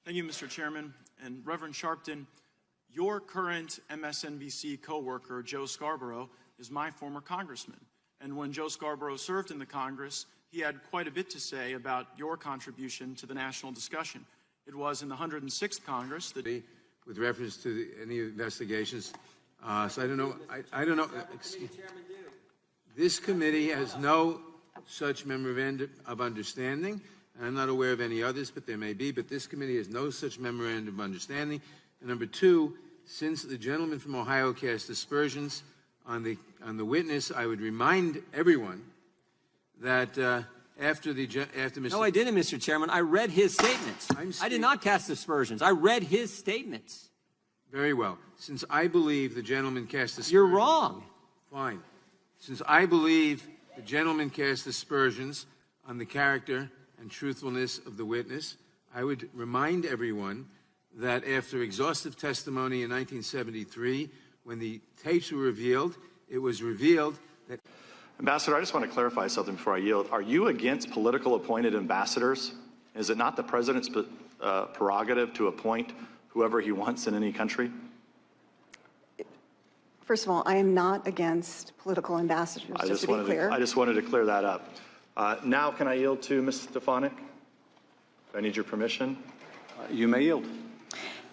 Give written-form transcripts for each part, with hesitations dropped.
Thank you, Mr. Chairman. And Reverend Sharpton, your current MSNBC co-worker, Joe Scarborough, is my former congressman. And when Joe Scarborough served in the Congress, he had quite a bit to say about your contribution to the national discussion. It was in the 106th Congress that... With reference to any investigations. So I don't know. I don't know. This committee has no such memorandum of understanding. I'm not aware of any others, but there may be. But this committee has no such memorandum of understanding. And number two, since the gentleman from Ohio cast aspersions on the witness, I would remind everyone that after Mr. No, I didn't, Mr. Chairman. I read his statements. I did not cast aspersions. I read his statements. Very well. Since I believe the gentleman cast aspersions... You're wrong. Fine. Since I believe the gentleman cast aspersions on the character and truthfulness of the witness, I would remind everyone that after exhaustive testimony in 1973, when the tapes were revealed, it was revealed that... Ambassador, I just want to clarify something before I yield. Are you against political appointed ambassadors? Is it not the president's prerogative to appoint whoever he wants in any country? First of all, I am not against political ambassadors, just to be clear. I just wanted to clear that up. Now, can I yield to Ms. Stefanik? I need your permission. You may yield.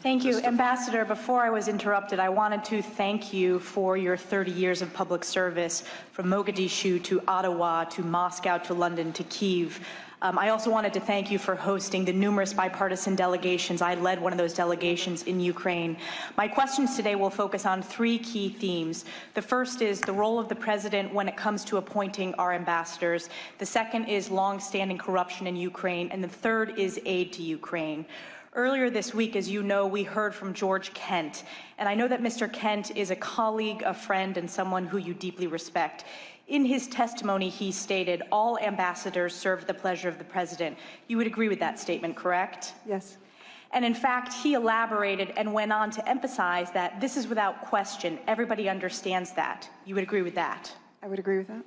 Thank you. Ambassador, before I was interrupted, I wanted to thank you for your 30 years of public service, from Mogadishu to Ottawa to Moscow to London to Kyiv. I also wanted to thank you for hosting the numerous bipartisan delegations. I led one of those delegations in Ukraine. My questions today will focus on three key themes. The first is the role of the president when it comes to appointing our ambassadors. The second is long-standing corruption in Ukraine. And the third is aid to Ukraine. Earlier this week, as you know, we heard from George Kent. And I know that Mr. Kent is a colleague, a friend, and someone who you deeply respect. In his testimony, he stated, all ambassadors serve the pleasure of the president. You would agree with that statement, correct? Yes. And in fact, he elaborated and went on to emphasize that this is without question. Everybody understands that. You would agree with that? I would agree with that.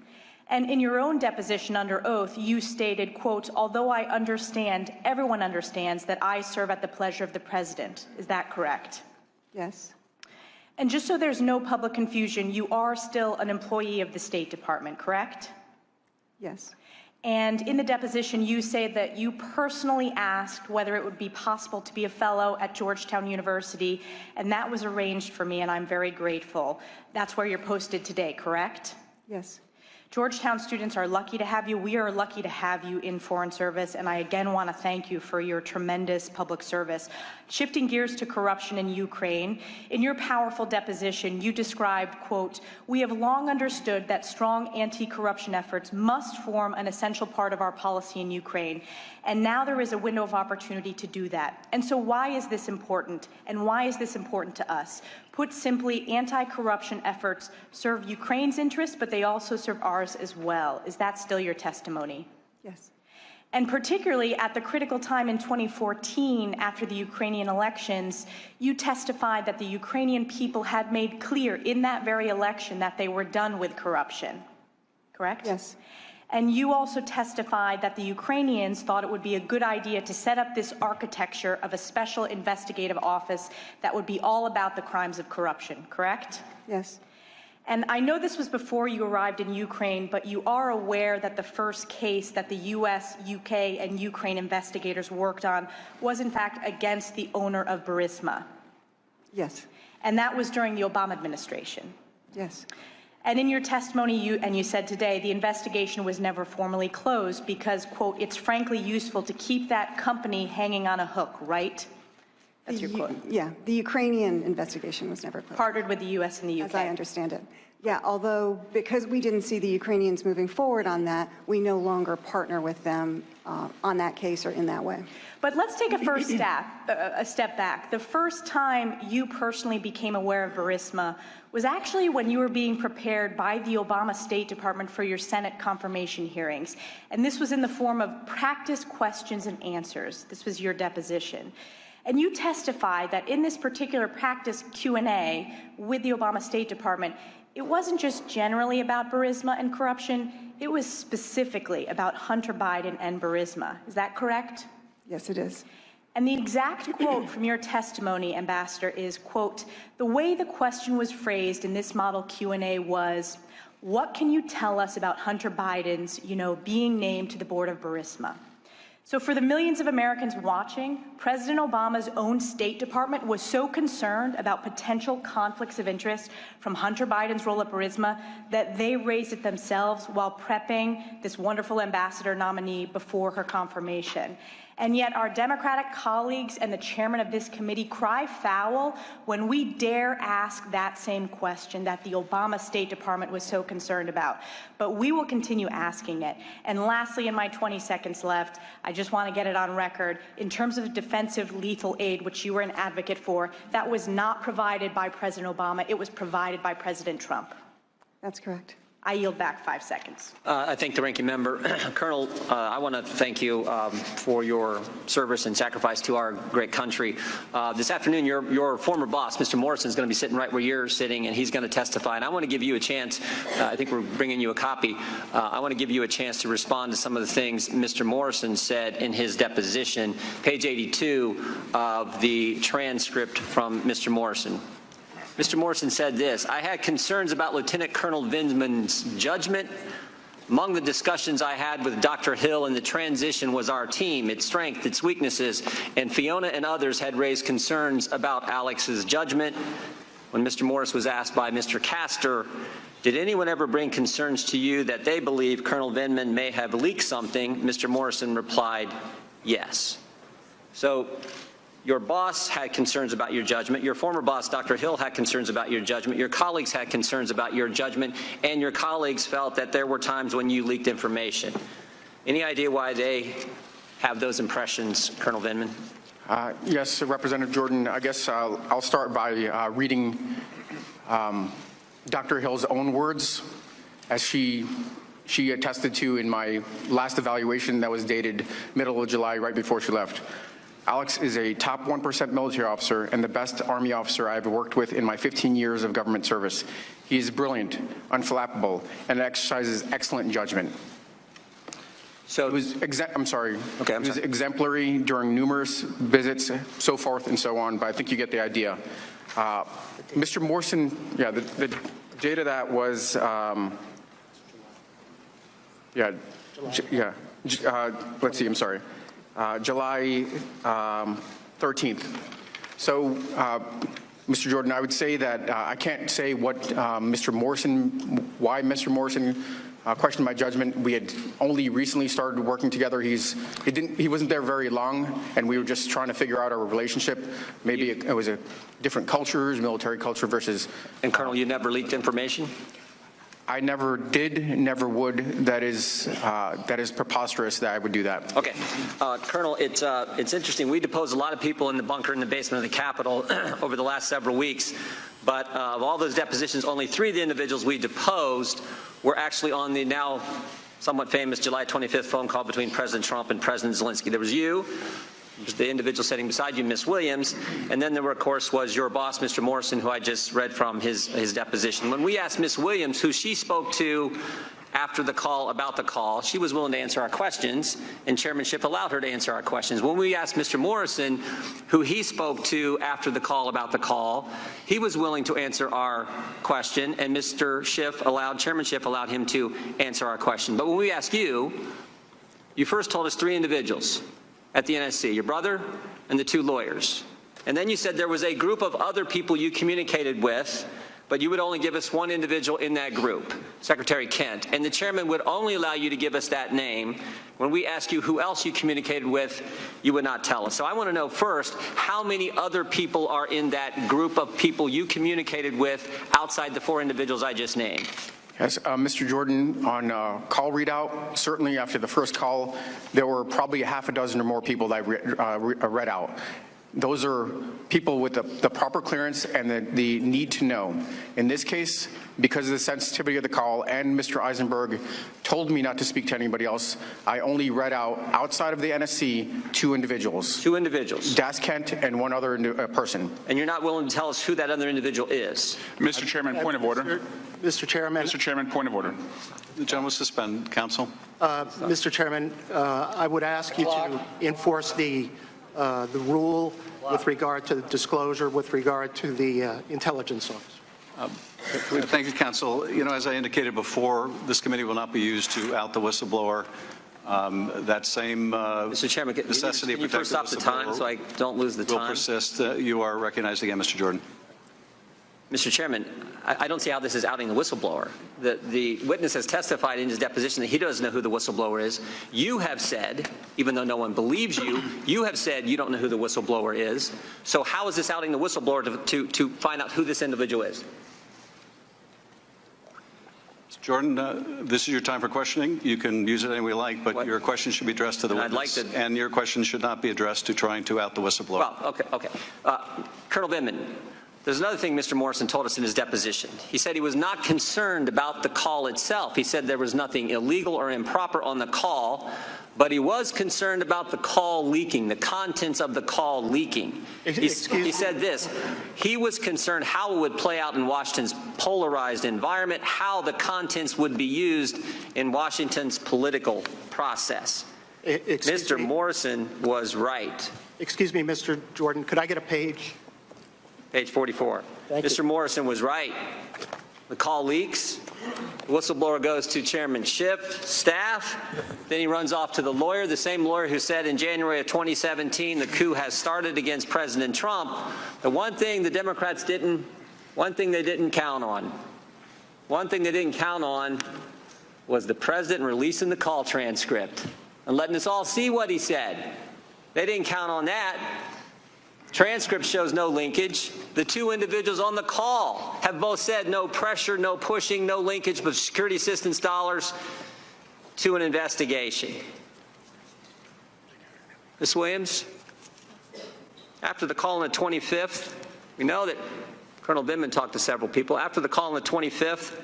And in your own deposition under oath, you stated, quote, although I understand, everyone understands that I serve at the pleasure of the president. Is that correct? Yes. And just so there's no public confusion, you are still an employee of the State Department, correct? Yes. And in the deposition, you say that you personally asked whether it would be possible to be a fellow at Georgetown University, and that was arranged for me, and I'm very grateful. That's where you're posted today, correct? Yes. Georgetown students are lucky to have you. We are lucky to have you in Foreign Service, and I again want to thank you for your tremendous public service. Shifting gears to corruption in Ukraine, in your powerful deposition, you described, quote, we have long understood that strong anti-corruption efforts must form an essential part of our policy in Ukraine, and now there is a window of opportunity to do that. And so why is this important, and why is this important to us? Put simply, anti-corruption efforts serve Ukraine's interests, but they also serve ours as well. Is that still your testimony? Yes. And particularly at the critical time in 2014, after the Ukrainian elections, you testified that the Ukrainian people had made clear in that very election that they were done with corruption, correct? Yes. And you also testified that the Ukrainians thought it would be a good idea to set up this architecture of a special investigative office that would be all about the crimes of corruption, correct? Yes. And I know this was before you arrived in Ukraine, but you are aware that the first case that the US, UK, and Ukraine investigators worked on was in fact against the owner of Burisma. Yes. And that was during the Obama administration. Yes. And in your testimony, you said today, the investigation was never formally closed because, quote, it's frankly useful to keep that company hanging on a hook, right? That's your quote. Yeah, the Ukrainian investigation was never closed. Partnered with the US and the UK. As I understand it. Yeah, although because we didn't see the Ukrainians moving forward on that, we no longer partner with them on that case or in that way. But let's take a step back. The first time you personally became aware of Burisma was actually when you were being prepared by the Obama State Department for your Senate confirmation hearings. And this was in the form of practice questions and answers. This was your deposition. And you testified that in this particular practice Q&A with the Obama State Department, it wasn't just generally about Burisma and corruption, it was specifically about Hunter Biden and Burisma. Is that correct? Yes, it is. And the exact quote from your testimony, Ambassador, is, quote, "The way the question was phrased in this model Q&A was, what can you tell us about Hunter Biden's, being named to the board of Burisma?" So for the millions of Americans watching, President Obama's own State Department was so concerned about potential conflicts of interest from Hunter Biden's role at Burisma that they raised it themselves while prepping this wonderful ambassador nominee before her confirmation. And yet our Democratic colleagues and the chairman of this committee cry foul when we dare ask that same question that the Obama State Department was so concerned about. But we will continue asking it. And lastly, in my 20 seconds left, I just want to get it on record. In terms of defensive lethal aid, which you were an advocate for, that was not provided by President Obama. It was provided by President Trump. That's correct. I yield back 5 seconds. I thank the ranking member. Colonel, I want to thank you for your service and sacrifice to our great country. This afternoon, your former boss, Mr. Morrison, is going to be sitting right where you're sitting, and he's going to testify. And I want to give you a chance. I think we're bringing you a copy. I want to give you a chance to respond to some of the things Mr. Morrison said in his deposition, page 82 of the transcript from Mr. Morrison. Mr. Morrison said this: "I had concerns about Lieutenant Colonel Vindman's judgment. Among the discussions I had with Dr. Hill in the transition was our team, its strength, its weaknesses, and Fiona and others had raised concerns about Alex's judgment." When Mr. Morris was asked by Mr. Castor, "Did anyone ever bring concerns to you that they believe Colonel Vindman may have leaked something?" Mr. Morrison replied, "Yes." So your boss had concerns about your judgment. Your former boss, Dr. Hill, had concerns about your judgment. Your colleagues had concerns about your judgment, and your colleagues felt that there were times when you leaked information. Any idea why they have those impressions, Colonel Vindman? Yes, Representative Jordan. I guess I'll start by reading Dr. Hill's own words, as she attested to in my last evaluation that was dated middle of July, right before she left. "Alex is a top 1% military officer and the best Army officer I've worked with in my 15 years of government service. He is brilliant, unflappable, and exercises excellent judgment." So it was It was exemplary during numerous visits, so forth and so on, but I think you get the idea. Mr. Morrison, yeah, the date of that was, let's see, I'm sorry. July 13th. So, Mr. Jordan, I would say that I can't say what why Mr. Morrison questioned my judgment. We had only recently started working together. He wasn't there very long, and we were just trying to figure out our relationship. Maybe it was a different cultures, military culture versus. And Colonel, you never leaked information? I never did, never would. That is preposterous that I would do that. Okay, Colonel, it's interesting. We deposed a lot of people in the bunker in the basement of the Capitol over the last several weeks, but of all those depositions, only 3 of the individuals we deposed were actually on the now somewhat famous July 25th phone call between President Trump and President Zelensky. There was you, the individual sitting beside you, Ms. Williams, and then there, of course, was your boss, Mr. Morrison, who I just read from his deposition. When we asked Ms. Williams, who she spoke to after the call, about the call, she was willing to answer our questions, and chairmanship allowed her to answer our questions. When we asked Mr. Morrison, who he spoke to after the call about the call, he was willing to answer our question, and Mr. Schiff chairmanship allowed him to answer our question. But when we asked you, you first told us 3 individuals at the NSC, your brother and the 2 lawyers. And then you said there was a group of other people you communicated with, but you would only give us 1 individual in that group, Secretary Kent. And the chairman would only allow you to give us that name. When we asked you who else you communicated with, you would not tell us. So I want to know first, how many other people are in that group of people you communicated with outside the 4 individuals I just named? Yes, Mr. Jordan, on call readout, certainly after the first call, there were probably a half a dozen or more people that I read out. Those are people with the proper clearance and the need to know. In this case, because of the sensitivity of the call and Mr. Eisenberg told me not to speak to anybody else, I only read out, outside of the NSC, 2 individuals. 2 individuals. Das Kent and 1 other person. And you're not willing to tell us who that other individual is? Mr. Chairman, point of order. Mr. Chairman. Mr. Chairman, point of order. The gentleman suspend. Counsel. Mr. Chairman, I would ask you to enforce the the rule with regard to the disclosure, with regard to the intelligence officer. Thank you, Counsel. You know, as I indicated before, this committee will not be used to out the whistleblower. That same Mr. Chairman, necessity can you to first stop protect the time so I don't lose the will time? persist. You are recognized again, Mr. Jordan. Mr. Chairman, I don't see how this is outing the whistleblower. The witness has testified in his deposition that he doesn't know who the whistleblower is. You have said, even though no one believes you, you have said you don't know who the whistleblower is. So how is this outing the whistleblower to find out who this individual is? Mr. Jordan, this is your time for questioning. You can use it any way you like, but your question should be addressed to the witness. And your question should not be addressed to trying to out the whistleblower. Well, okay. Colonel Vindman, there's another thing Mr. Morrison told us in his deposition. He said he was not concerned about the call itself. He said there was nothing illegal or improper on the call, but he was concerned about the call leaking, the contents of the call leaking. He said this, he was concerned how it would play out in Washington's polarized environment, how the contents would be used in Washington's political process. Mr. Morrison was right. Excuse me, Mr. Jordan, could I get a page? Page 44. Mr. Morrison was right. The call leaks. The whistleblower goes to Chairman Schiff, staff. Then he runs off to the lawyer, the same lawyer who said in January of 2017 the coup has started against President Trump. The one thing the Democrats they didn't count on was the president releasing the call transcript and letting us all see what he said. They didn't count on that. Transcript shows no linkage. The two individuals on the call have both said no pressure, no pushing, no linkage, but security assistance dollars to an investigation. Ms. Williams, after the call on the 25th, we know that Colonel Vindman talked to several people. After the call on the 25th,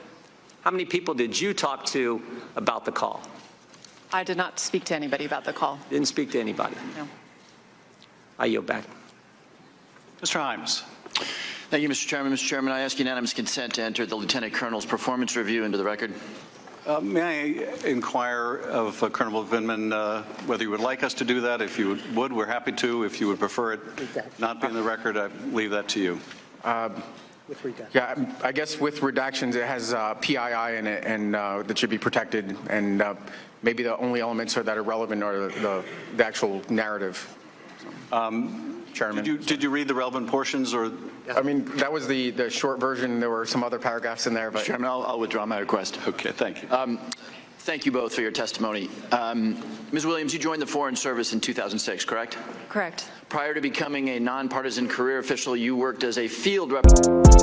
how many people did you talk to about the call? I did not speak to anybody about the call. Didn't speak to anybody? No. I yield back. Mr. Himes. Thank you, Mr. Chairman. Mr. Chairman, I ask unanimous consent to enter the Lieutenant Colonel's performance review into the record. May I inquire of Colonel Vindman whether you would like us to do that? If you would, we're happy to. If you would prefer it not be in the record, I leave that to you. With redactions. Yeah, I guess with redactions, it has PII in it, and that should be protected. And maybe the only elements that are relevant are the actual narrative. Chairman. Did you read the relevant portions, or? I mean, that was the short version. There were some other paragraphs in there, but. Mr. Chairman, I'll withdraw my request. Okay, thank you. Thank you both for your testimony. Ms. Williams, you joined the Foreign Service in 2006, correct? Correct. Prior to becoming a nonpartisan career official, you worked as a field representative.